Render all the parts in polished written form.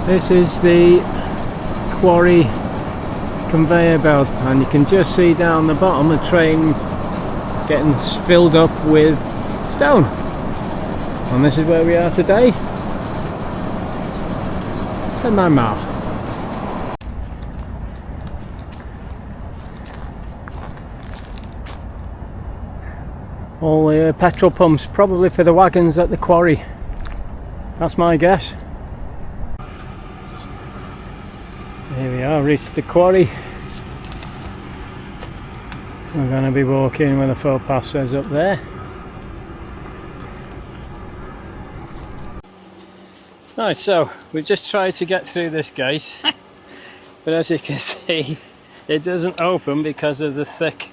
This is the quarry conveyor belt, and you can just see down the bottom a train getting filled up with stone. And this is where we are today, Penmaenmawr. All the petrol pumps, probably for the wagons at the quarry. That's my guess. Here we are, reached the quarry. We're going to be walking where the footpath says up there. Right, so we've just tried to get through this gate, but as you can see, it doesn't open because of the thick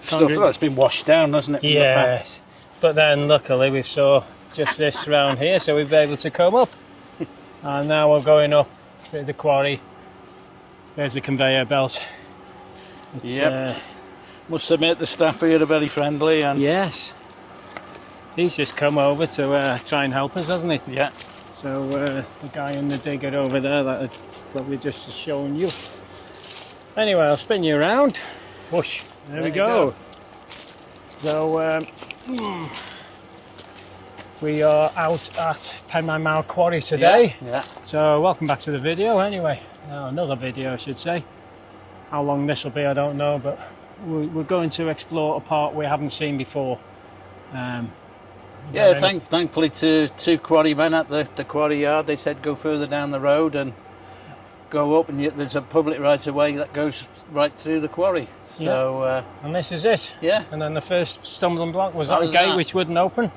stuff that's been washed down, hasn't it? Yes, but then luckily we saw just this round here, so we've been able to come up. And now we're going up through the quarry. There's the conveyor belt. Yep. Must admit the staff here are very friendly. And yes, he's just come over to try and help us, hasn't he? Yeah. So the guy in the digger over there, that is probably just showing you. Anyway, I'll spin you around. Whoosh. There we go. So we are out at Penmaenmawr quarry today. Yeah. So welcome back to the video anyway. Another video I should say. How long this will be I don't know, but we're going to explore a part we haven't seen before. Thankfully to two quarrymen at the quarry yard, they said go further down the road and go up, and there's a public right of way that goes right through the quarry. So and this is it. Yeah. And then the first stumbling block was that gate which wouldn't open.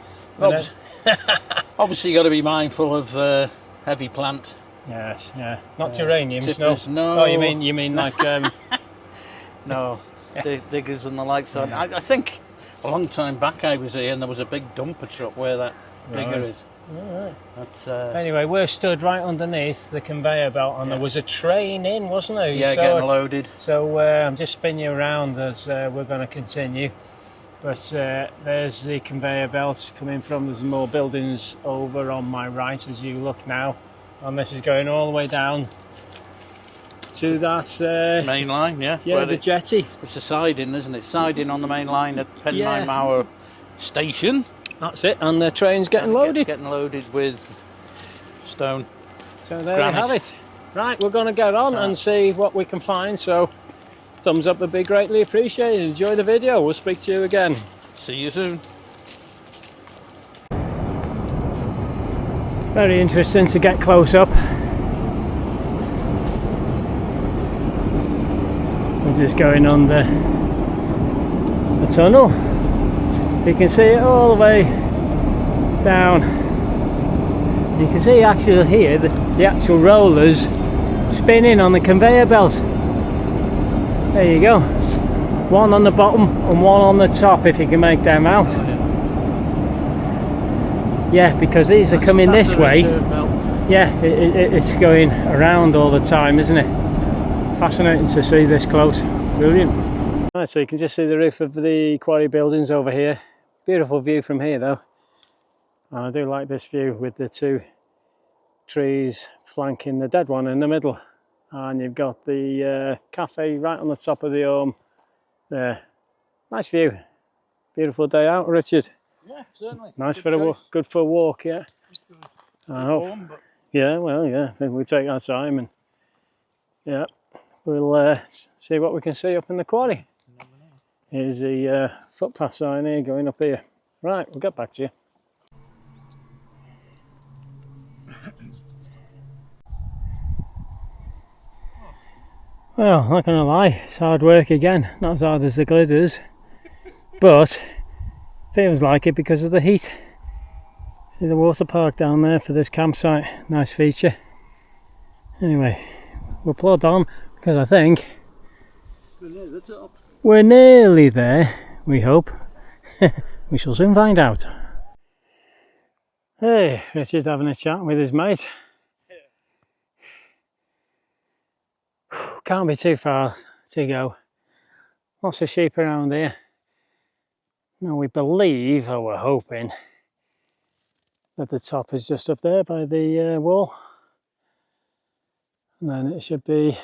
Obviously, you got to be mindful of heavy plant. Yes, yeah. Not geraniums, tippers, no. Oh, you mean like no, diggers and the likes. Yeah. I think a long time back I was here and there was a big dumper truck where that digger is. Right. But, anyway, we're stood right underneath the conveyor belt, and there was a train in, wasn't there? Yeah, getting loaded. So I'm just spinning you around as we're going to continue. But there's the conveyor belt coming from. There's more buildings over on my right as you look now, and this is going all the way down to that main line. Yeah, the jetty. It's a siding, isn't it? Siding on the main line at Penmaenmawr station. That's it, and the train's getting loaded. Getting loaded with stone. So there you have it. Right, we're going to get on and see what we can find. So thumbs up would be greatly appreciated. Enjoy the video. We'll speak to you again. See you soon. Very interesting to get close up. We're just going under the tunnel. You can see it all the way down. You can see actually here the actual rollers spinning on the conveyor belt. There you go. One on the bottom and one on the top, if you can make them out. Yeah, because these are coming this way. Yeah, it's going around all the time, isn't it? Fascinating to see this close. Brilliant. Right, so you can just see the roof of the quarry buildings over here. Beautiful view from here though. And I do like this view with the two trees flanking the dead one in the middle. And you've got the cafe right on the top of the home there. Nice view. Beautiful day out, Richard. Yeah, certainly. Nice for a walk. Good for a walk, yeah. Warm, but... Yeah, well, yeah. I think we take our time and yeah, we'll see what we can see up in the quarry. Here's the footpath sign here going up here. Right, we'll get back to you. Well, not gonna lie, it's hard work again. Not as hard as the glitters, but feels like it because of the heat. See the water park down there for this campsite. Nice feature. Anyway, we'll plod on because I think we're nearly there, we hope. We shall soon find out. Hey, Richard's having a chat with his mate. Can't be too far to go. Lots of sheep around here. Now we believe, or we're hoping, that the top is just up there by the wall. And then it should be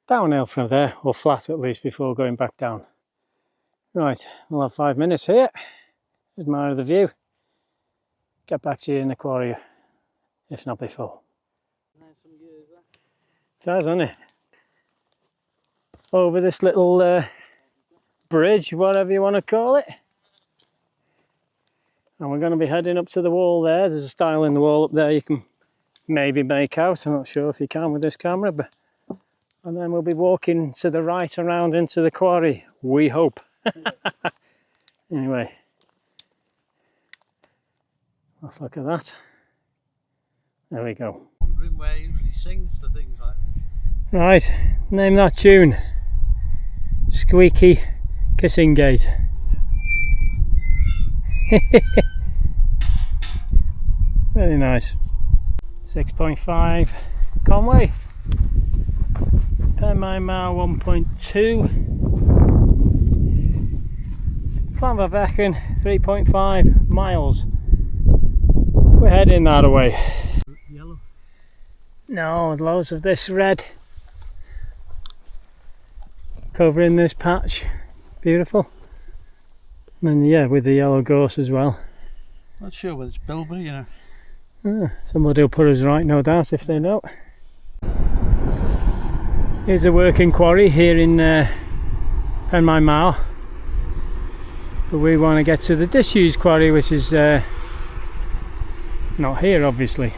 downhill from there, or flat at least, before going back down. Right, we'll have 5 minutes here, admire the view, get back to you in the quarry, if not before. It has, hasn't it? Over this little bridge, whatever you want to call it. And we're going to be heading up to the wall there. There's a stile in the wall up there you can maybe make out. I'm not sure if you can with this camera, but and then we'll be walking to the right around into the quarry, we hope. Anyway, let's look at that. There we go. Wondering where he usually sings to things like this. Right, name that tune. Squeaky Kissing Gate. Very nice. 6.5 Conway. Penmaenmawr 1.2. Penmaenmawr 3.5 miles. We're heading that away. Yellow? No, loads of this red covering this patch. Beautiful. And yeah, with the yellow gorse as well. Not sure whether it's bilberry, you know. Somebody will put us right, no doubt, if they know. Here's a working quarry here in Penmaenmawr. But we want to get to the disused quarry, which is not here, obviously.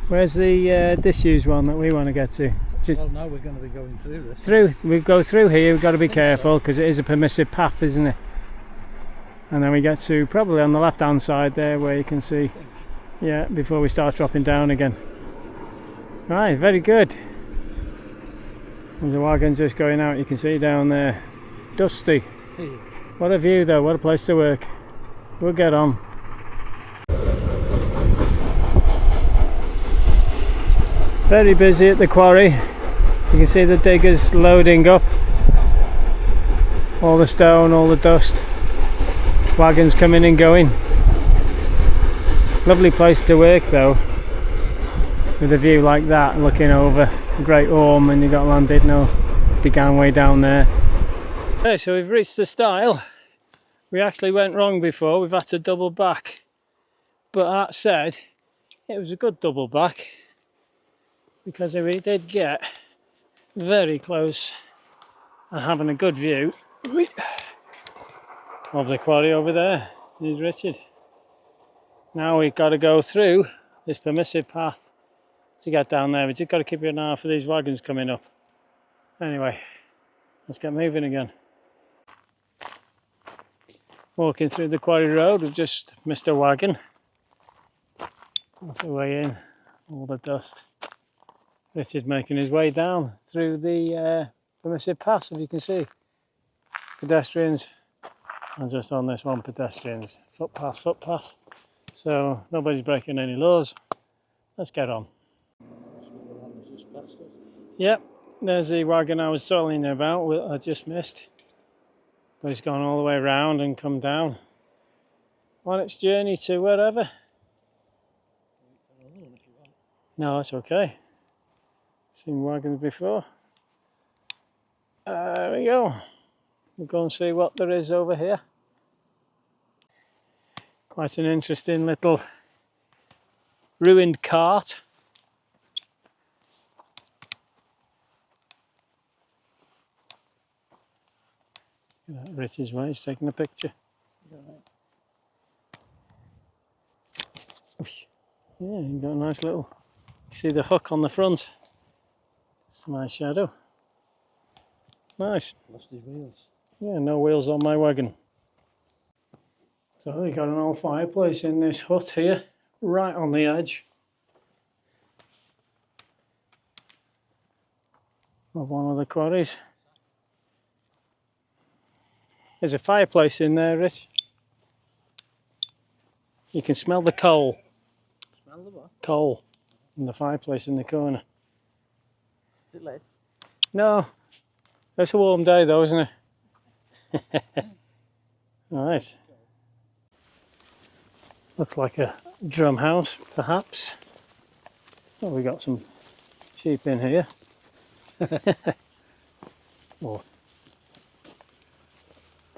Where's the disused one that we want to get to? Well, now we're going to be going through this. We go through here, we've got to be careful because it is a permissive path, isn't it? And then we get to probably on the left hand side there where you can see, yeah, before we start dropping down again. Right, very good. There's a wagon just going out, you can see down there. Dusty. What a view though, what a place to work. We'll get on. Very busy at the quarry. You can see the diggers loading up all the stone, all the dust, wagons coming and going. Lovely place to work though, with a view like that, looking over the Great Orme, and you've got Landidno, Diganway down there. Okay, so we've reached the stile. We actually went wrong before, we've had to double back, but that said, it was a good double back because we did get very close and having a good view of the quarry over there. Here's Richard. Now we've got to go through this permissive path to get down there. We've just got to keep an eye out for these wagons coming up. Anyway, let's get moving again. Walking through the quarry road, we've just missed a wagon. That's the way in, all the dust. Richard's making his way down through the permissive path, as you can see. Pedestrians, and just on this one, pedestrians. Footpath. So nobody's breaking any laws. Let's get on. Yep, there's the wagon I was telling you about, I just missed. But it's gone all the way around and come down on its journey to wherever. No, it's okay. Seen wagons before. There we go. We'll go and see what there is over here. Quite an interesting little ruined cart. Richard's way, he's taking a picture. Yeah, you've got a nice little, you see the hook on the front. It's a nice shadow. Nice. Lost his wheels. Yeah, no wheels on my wagon. So we've got an old fireplace in this hut here, right on the edge of one of the quarries. There's a fireplace in there, Rich. You can smell the coal. Smell the what? Coal in the fireplace in the corner. Is it lead? No, it's a warm day though, isn't it? Nice. Looks like a drum house, perhaps. Oh, we got some sheep in here. Oh,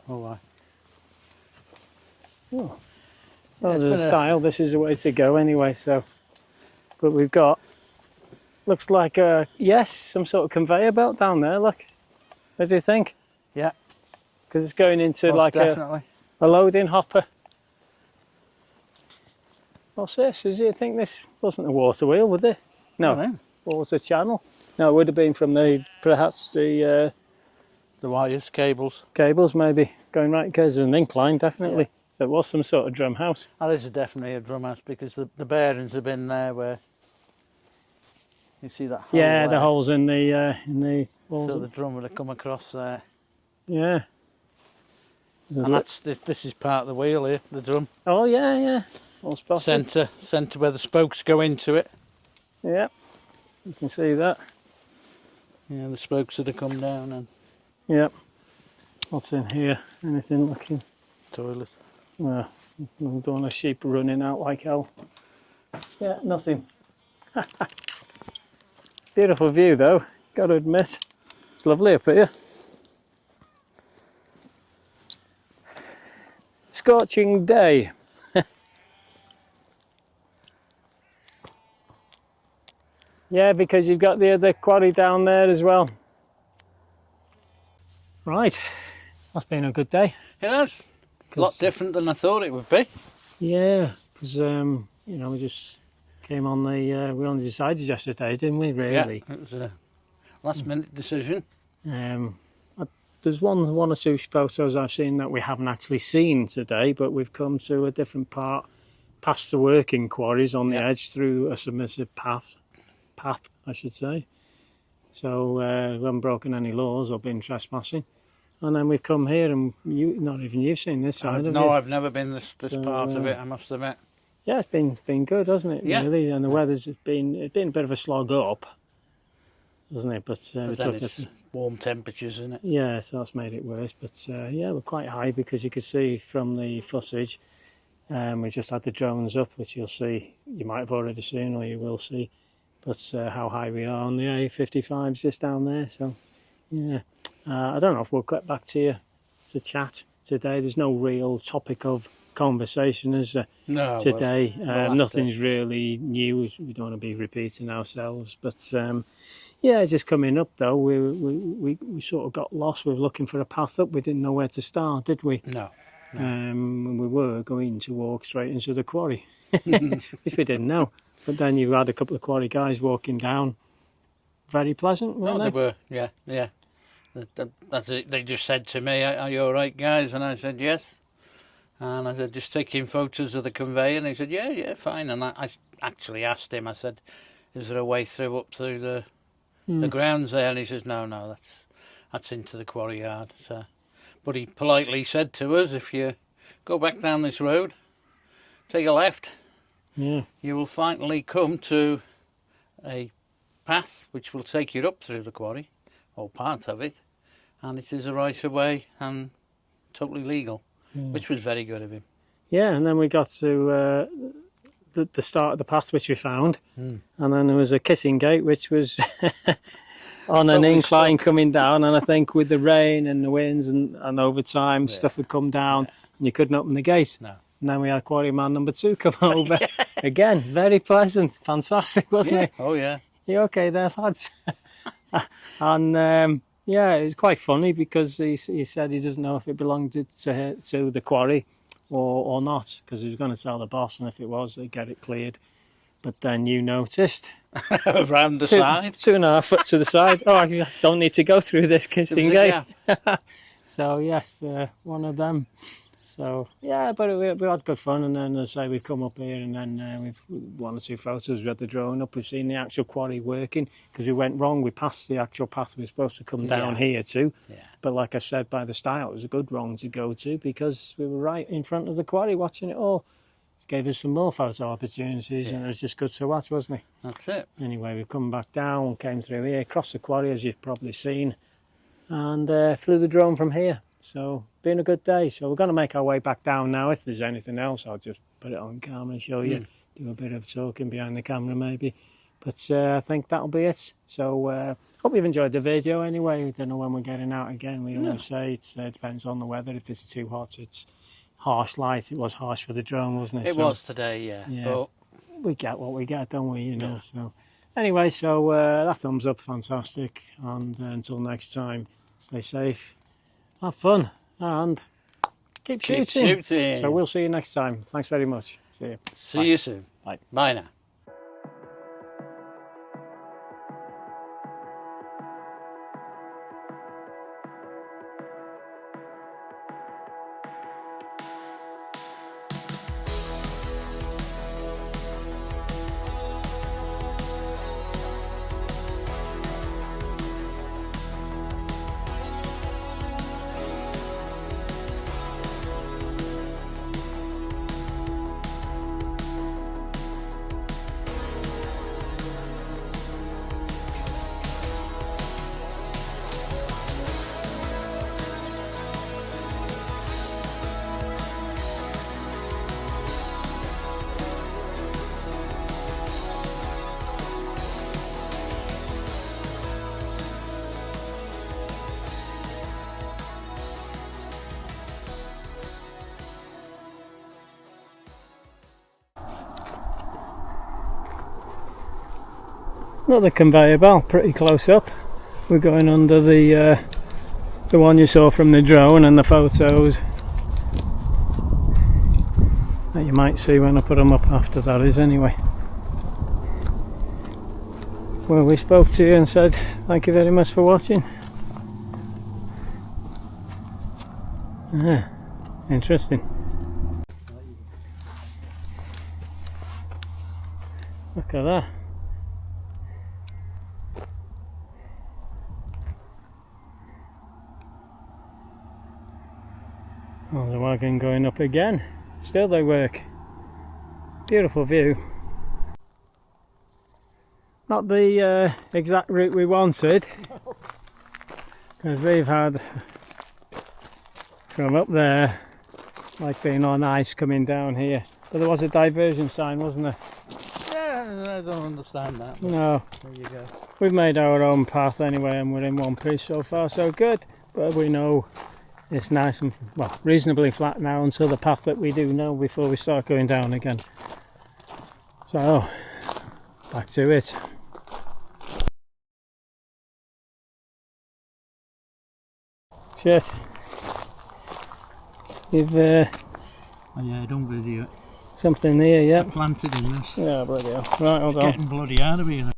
Oh, oh. Yeah, Well, it's there's a been style. This is the way to go anyway. So, but we've got, looks like a, yes, some sort of conveyor belt down there. Look, what do you think? yeah, Because it's going into most like definitely. a loading hopper. What's this? Does you think this wasn't a water wheel, would it? No, I know. water channel. No, it would have been from the perhaps the The wires, cables. cables, maybe going right because there's an incline, definitely. Yeah. So it was some sort of drum house. That is definitely a drum house because the bearings have been there where you see that hole Yeah, the there. holes in the walls. So the drum would have come across there. Yeah. And that's this is part of the wheel here, the drum. Oh yeah, yeah. All spotted. Centre where the spokes go into it. Yeah, you can see that. Yeah, the spokes would have come down and Yeah. What's in here? Anything looking? toilet. No, I don't want a sheep running out like hell. Yeah, nothing. Beautiful view though, got to admit. It's lovely up here. Scorching day. Yeah, because you've got the other quarry down there as well. Right, that's been a good day. It has. A lot different than I thought it would be. Yeah, because you know, we just came on the. We only decided yesterday, didn't we? Really. Yeah, it was a last minute decision. There's one or two photos I've seen that we haven't actually seen today, but we've come to a different part, past the working quarries on the edge through a submissive path, I should say. So we haven't broken any laws or been trespassing. And then we've come here, and not even you've seen this side of it. No, I've never been this part of it, I must admit. Yeah, it's been good, hasn't it? Yeah. Really, and the weather's been a bit of a slog up, hasn't it? But Then it's warm temperatures, isn't it? yeah, so that's made it worse. But yeah, we're quite high because you could see from the footage. We just had the drones up, which you'll see. You might have already seen, or you will see. But how high we are on the A55s just down there. So yeah, I don't know if we'll get back to you to chat today. There's no real topic of conversation as today. Nothing's really new. We don't want to be repeating ourselves, but yeah, just coming up though, we sort of got lost. We were looking for a path up. We didn't know where to start, did we? No. And we were going to walk straight into the quarry, which we didn't know. But then you had a couple of quarry guys walking down. Very pleasant, weren't they? They were, yeah. That's it. They just said to me, "Are you all right, guys?" And I said, "Yes." And I said, "Just taking photos of the conveyor." And he said, "Yeah, fine." And I actually asked him. I said, "Is there a way through up through the grounds there?" And he says, "No, that's into the quarry yard." So, but he politely said to us, "If you go back down this road, take a left, you will finally come to a path which will take you up through the quarry, or part of it, and it is a right of way and totally legal," which was very good of him. Yeah, and then we got to the start of the path, which we found, and then there was a kissing gate, which was on an incline coming down, and I think with the rain and the winds and over time, stuff had come down, and you couldn't open the gate. No. And then we had quarry man number 2 come over. Again, very pleasant, fantastic, wasn't it? Oh, yeah. You okay there, lads? And yeah, it was quite funny because he said he doesn't know if it belonged to the quarry or not, because he was going to tell the boss, and if it was, they'd get it cleared. But then you noticed Around the side. 2.5 foot to the side. Oh, I don't need to go through this kissing gate. So yes, one of them. So yeah, but we had good fun, and then as I say, we've come up here, and then we've 1 or 2 photos. We had the drone up. We've seen the actual quarry working, because we went wrong. We passed the actual path we were supposed to come down here to. Yeah. But like I said, by the style, it was a good wrong to go to, because we were right in front of the quarry watching it all. It gave us some more photo opportunities, and it was just good to watch, wasn't it? That's it. Anyway, we've come back down, came through here, crossed the quarry, as you've probably seen, and flew the drone from here. So been a good day. So we're going to make our way back down now. If there's anything else, I'll just put it on camera and show you, do a bit of talking behind the camera maybe. But I think that'll be it. So hope you've enjoyed the video anyway. I don't know when we're getting out again. We always say it depends on the weather. If it's too hot, it's harsh light. It was harsh for the drone, wasn't it? It was today, yeah. But we get what we get, don't we? You know. Yeah. So anyway, so that thumbs up, fantastic. And until next time, stay safe, have fun, and keep shooting. So we'll see you next time. Thanks very much. See you. See you soon. Bye. Bye now. Another conveyor belt, pretty close up. We're going under the one you saw from the drone and the photos that you might see when I put them up after that is anyway. Well, we spoke to you and said thank you very much for watching. Interesting. Look at that. There's a wagon going up again. Still they work. Beautiful view. Not the exact route we wanted, because we've had from up there like being on ice coming down here. But there was a diversion sign, wasn't there? Yeah, I don't understand that. No. There you go. We've made our own path anyway, and we're in one piece. So far so good, but we know it's nice and, well, reasonably flat now until the path that we do know before we start going down again. So, back to it. Shit. You've oh yeah, don't video it. Something there, yeah. Planted in this. Yeah, bloody hell. Right, hold on. Getting bloody out of here.